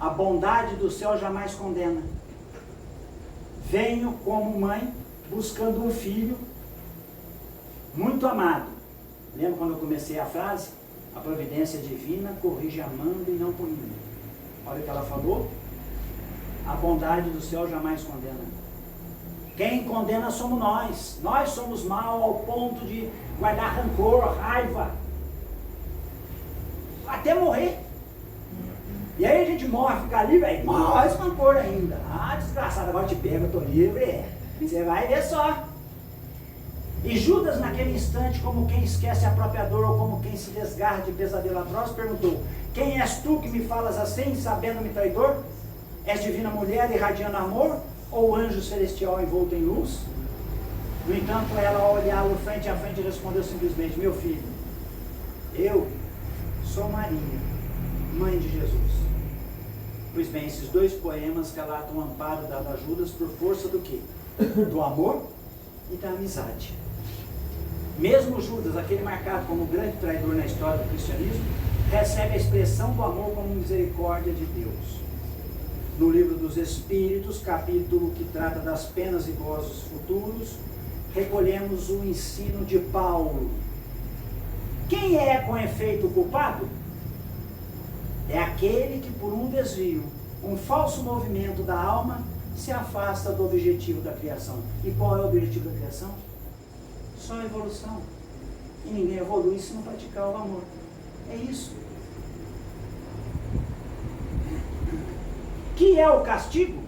a bondade do céu jamais condena. Venho como mãe, buscando um filho muito amado. Lembra quando eu comecei a frase? A providência divina corrige amando e não punindo. Olha o que ela falou: a bondade do céu jamais condena. Quem condena somos nós. Nós somos mal ao ponto de guardar rancor, raiva, até morrer. E aí a gente morre, fica livre, aí mais rancor ainda. Ah, desgraçado, agora te pego, eu tô livre. Você vai ver só. E Judas, naquele instante, como quem esquece a própria dor ou como quem se desgarra de pesadelo atroz, perguntou: quem és tu que me falas assim, sabendo-me traidor? És divina mulher irradiando amor ou anjo celestial envolto em luz? No entanto, ela, ao olhá-lo frente a frente, respondeu simplesmente: meu filho, eu sou Maria, mãe de Jesus. Pois bem, esses dois poemas relatam o amparo dado a Judas por força do quê? Do amor e da amizade. Mesmo Judas, aquele marcado como grande traidor na história do cristianismo, recebe a expressão do amor como misericórdia de Deus. No livro dos Espíritos, capítulo que trata das penas e gozos futuros, recolhemos o ensino de Paulo. Quem é com efeito o culpado? É aquele que por um desvio, um falso movimento da alma, se afasta do objetivo da criação. E qual é o objetivo da criação? Só a evolução. E ninguém evolui se não praticar o amor. É isso. Que é o castigo?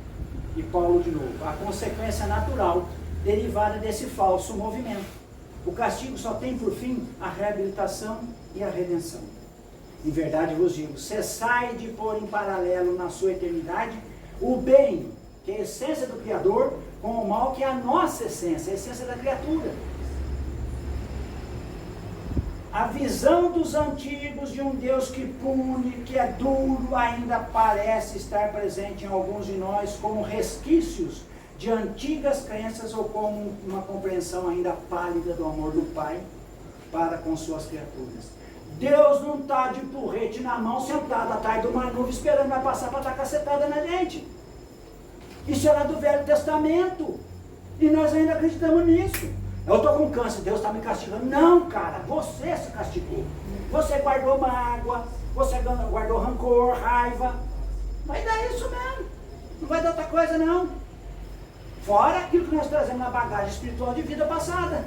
E Paulo de novo, a consequência natural derivada desse falso movimento. O castigo só tem por fim a reabilitação e a redenção. Em verdade vos digo, cessai de pôr em paralelo na sua eternidade o bem, que é a essência do Criador, com o mal, que é a nossa essência, a essência da criatura. A visão dos antigos de um Deus que pune, que é duro, ainda parece estar presente em alguns de nós como resquícios de antigas crenças ou como uma compreensão ainda pálida do amor do Pai para com suas criaturas. Deus não está de porrete na mão, sentado atrás de uma nuvem, esperando vai passar para dar cacetada na gente. Isso era do Velho Testamento. E nós ainda acreditamos nisso. Eu estou com câncer, Deus está me castigando. Não, cara, você se castigou. Você guardou mágoa, você guardou rancor, raiva. Vai dar isso mesmo. Não vai dar outra coisa, não. Fora aquilo que nós trazemos na bagagem espiritual de vida passada.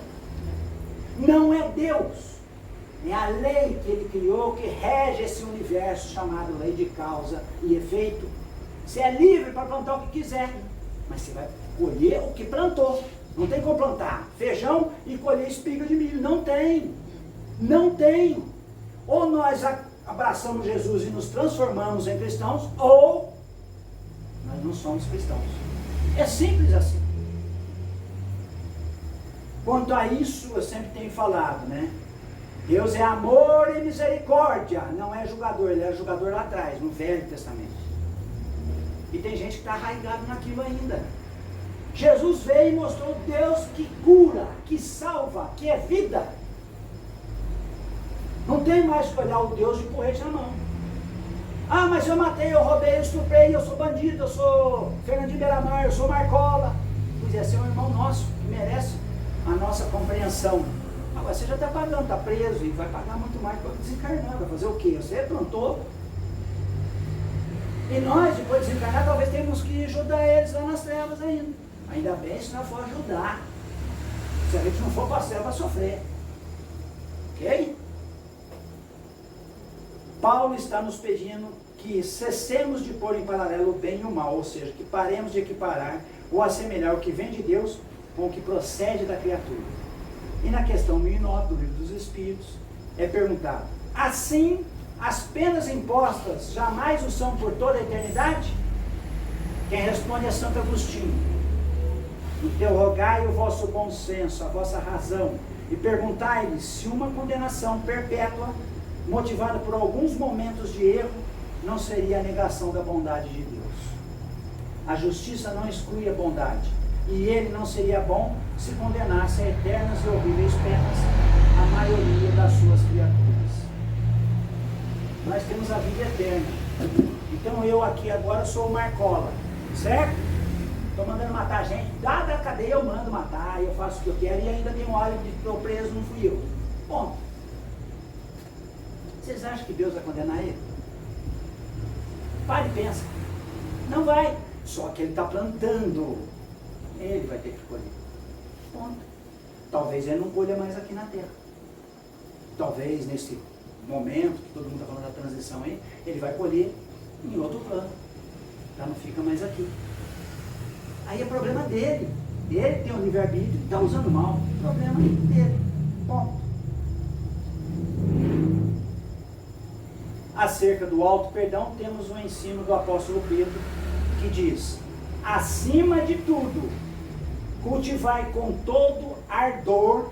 Não é Deus. É a lei que Ele criou que rege esse universo chamado lei de causa e efeito. Você é livre para plantar o que quiser, mas você vai colher o que plantou. Não tem como plantar feijão e colher espiga de milho. Não tem. Não tem. Ou nós abraçamos Jesus e nos transformamos em cristãos, ou nós não somos cristãos. É simples assim. Quanto a isso, eu sempre tenho falado, né? Deus é amor e misericórdia, não é julgador. Ele era julgador lá atrás, no Velho Testamento. E tem gente que está arraigado naquilo ainda. Jesus veio e mostrou Deus que cura, que salva, que é vida. Não tem mais que olhar o Deus de porrete na mão. Ah, mas eu matei, eu roubei, eu estuprei, eu sou bandido, eu sou Fernandinho Beiramar, eu sou Marcola. Pois é, você é um irmão nosso, que merece a nossa compreensão. Agora você já está pagando, está preso e vai pagar muito mais para desencarnar. Vai fazer o quê? Você plantou. E nós, depois de desencarnar, talvez tenhamos que ajudar eles lá nas trevas ainda. Ainda bem se não for ajudar. Se a gente não for para a selva, vai sofrer. Ok? Paulo está nos pedindo que cessemos de pôr em paralelo o bem e o mal, ou seja, que paremos de equiparar ou assemelhar o que vem de Deus com o que procede da criatura. E na questão 1009 do Livro dos Espíritos, é perguntado: assim, as penas impostas jamais o são por toda a eternidade? Quem responde é Santo Agostinho. Interrogai o vosso bom senso, a vossa razão, e perguntai-lhes se uma condenação perpétua, motivada por alguns momentos de erro, não seria a negação da bondade de Deus. A justiça não exclui a bondade, e ele não seria bom se condenasse a eternas e horríveis penas a maioria das suas criaturas. Nós temos a vida eterna. Então eu aqui agora sou o Marcola, certo? Estou mandando matar gente, da cadeia eu mando matar, eu faço o que eu quero e ainda tem um óleo de que estou preso, não fui eu. Bom, vocês acham que Deus vai condenar ele? Pare e pensa. Não vai. Só que ele está plantando. Ele vai ter que colher. Ponto. Talvez ele não colha mais aqui na terra. Talvez nesse momento, que todo mundo está falando da transição aí, ele vai colher em outro plano. Já não fica mais aqui. Aí é problema dele. Ele tem um livre-arbítrio e está usando mal. Problema dele. Ponto. Acerca do auto-perdão, temos um ensino do apóstolo Pedro que diz: acima de tudo, cultivai com todo ardor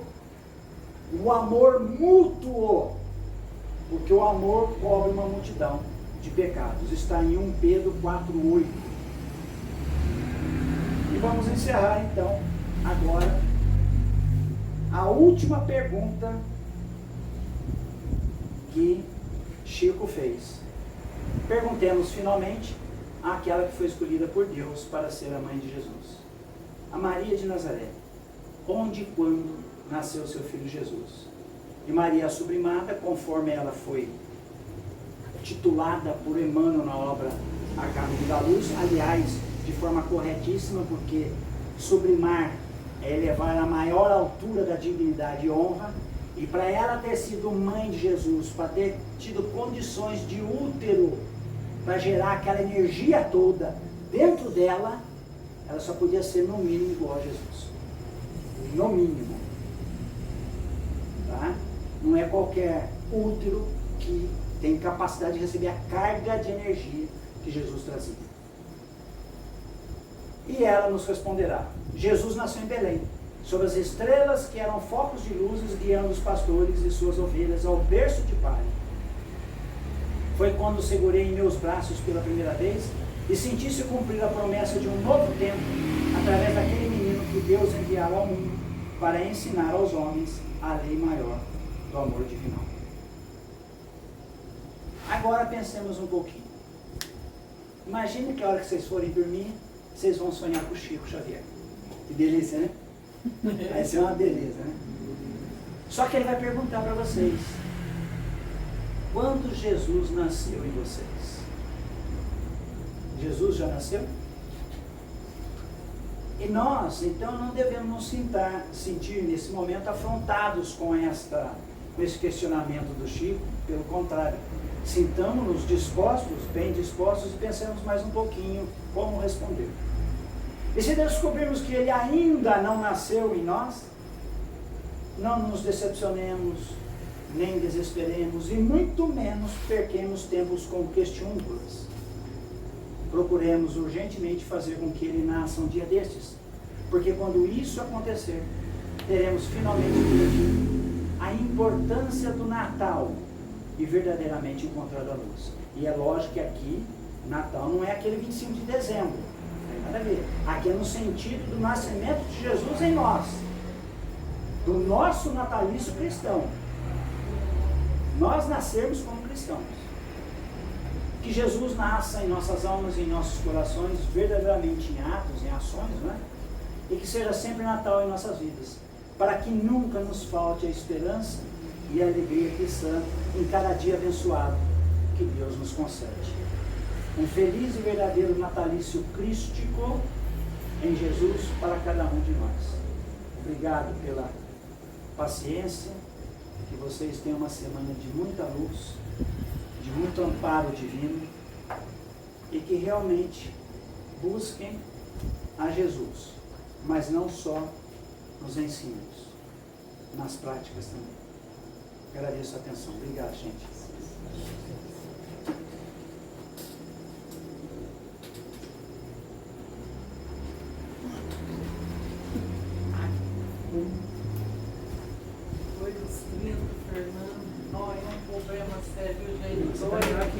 o amor mútuo, porque o amor cobre uma multidão de pecados. Está em 1 Pedro 4,8. E vamos encerrar então, agora, a última pergunta que Chico fez. Perguntemos finalmente àquela que foi escolhida por Deus para ser a mãe de Jesus, a Maria de Nazaré. Onde e quando nasceu seu filho Jesus? E Maria, a sublimada, conforme ela foi titulada por Emmanuel na obra A Caminho da Luz, aliás, de forma corretíssima, porque sublimar é elevar a maior altura da dignidade e honra, e para ela ter sido mãe de Jesus, para ter tido condições de útero, para gerar aquela energia toda dentro dela, ela só podia ser no mínimo igual a Jesus. No mínimo. Tá? Não é qualquer útero que tem capacidade de receber a carga de energia que Jesus trazia. E ela nos responderá: Jesus nasceu em Belém, sob as estrelas que eram focos de luzes guiando os pastores e suas ovelhas ao berço de palha. Foi quando segurei em meus braços pela primeira vez e senti-se cumprir a promessa de um novo tempo através daquele menino que Deus enviara ao mundo para ensinar aos homens a lei maior do amor divino. Agora pensemos um pouquinho. Imagine que a hora que vocês forem dormir, vocês vão sonhar com o Chico Xavier. Que delícia, né? Vai ser uma beleza, né? Só que ele vai perguntar para vocês: quando Jesus nasceu em vocês? Jesus já nasceu? E nós, então, não devemos nos sentir nesse momento afrontados com esse questionamento do Chico. Pelo contrário, sintamos-nos dispostos, bem dispostos, e pensemos mais um pouquinho como responder. E se descobrirmos que ele ainda não nasceu em nós, não nos decepcionemos, nem desesperemos, e muito menos perquemos tempos com questiúnculas. Procuremos urgentemente fazer com que ele nasça um dia destes, porque quando isso acontecer, teremos finalmente entendido a importância do Natal e verdadeiramente encontrado a luz. E é lógico que aqui, Natal não é aquele 25 de dezembro, não tem nada a ver. Aqui é no sentido do nascimento de Jesus em nós, do nosso natalício cristão. Nós nascermos como cristãos. Que Jesus nasça em nossas almas e em nossos corações, verdadeiramente em atos, em ações, né? E que seja sempre Natal em nossas vidas, para que nunca nos falte a esperança e a alegria cristã em cada dia abençoado que Deus nos concede. Um feliz e verdadeiro natalício crístico em Jesus para cada um de nós. Obrigado pela paciência, que vocês tenham uma semana de muita luz, de muito amparo divino, e que realmente busquem a Jesus, mas não só nos ensinos, nas práticas também. Agradeço a atenção. Obrigado, gente.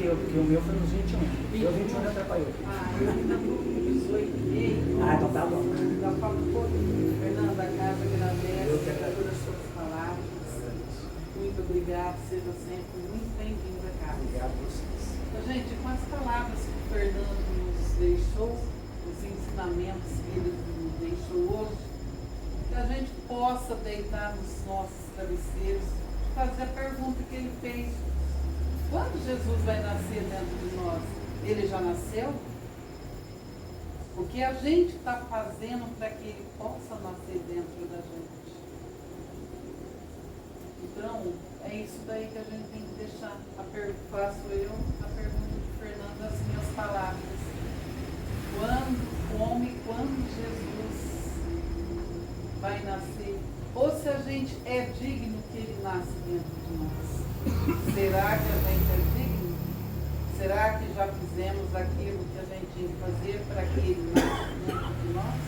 Porque o meu foi nos 21. O 21 atrapalhou. Eu ainda estou com 18. Então tá bom. Já falo um pouquinho. Fernanda, a casa agradece Eu que agradeço. por as suas palavras. Muito obrigado. Seja sempre muito bem-vindo a casa. Obrigado a vocês. Então, gente, com as palavras que o Fernando nos deixou, os ensinamentos que ele nos deixou hoje, que a gente possa deitar nos nossos travesseiros, fazer a pergunta que ele fez: quando Jesus vai nascer dentro de nós? Ele já nasceu? O que a gente está fazendo para que ele possa nascer dentro da gente? Então, é isso daí que a gente tem que deixar. Faço eu a pergunta de Fernando assim, palavras. Quando, como e quando Jesus vai nascer, ou se a gente é digno que ele nasce dentro de nós. Será que a gente é digno? Será que já fizemos aquilo que a gente tinha que fazer para que ele nasça dentro de nós?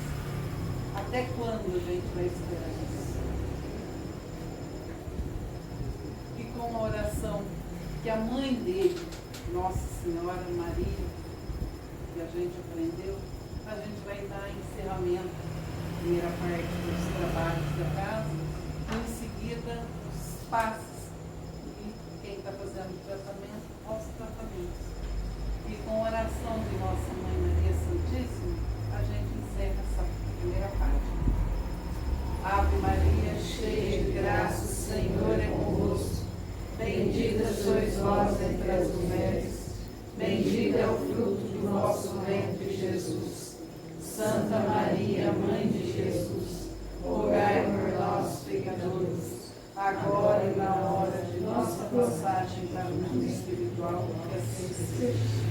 Até quando a gente vai esperar isso? E com a oração que a mãe dele, Nossa Senhora Maria, que a gente aprendeu, a gente vai dar encerramento, primeira parte dos trabalhos da casa, e em seguida os passos, e quem está fazendo o tratamento, aos tratamentos. E com a oração de Nossa Mãe Maria Santíssima, a gente encerra essa primeira parte. Ave Maria, cheia de graça, o Senhor é convosco. Bendita sois vós entre as mulheres, bendito é o fruto do vosso ventre, Jesus. Santa Maria, Mãe de Jesus, rogai por nós, pecadores, agora e na hora de nossa passagem para o mundo espiritual, que assim seja.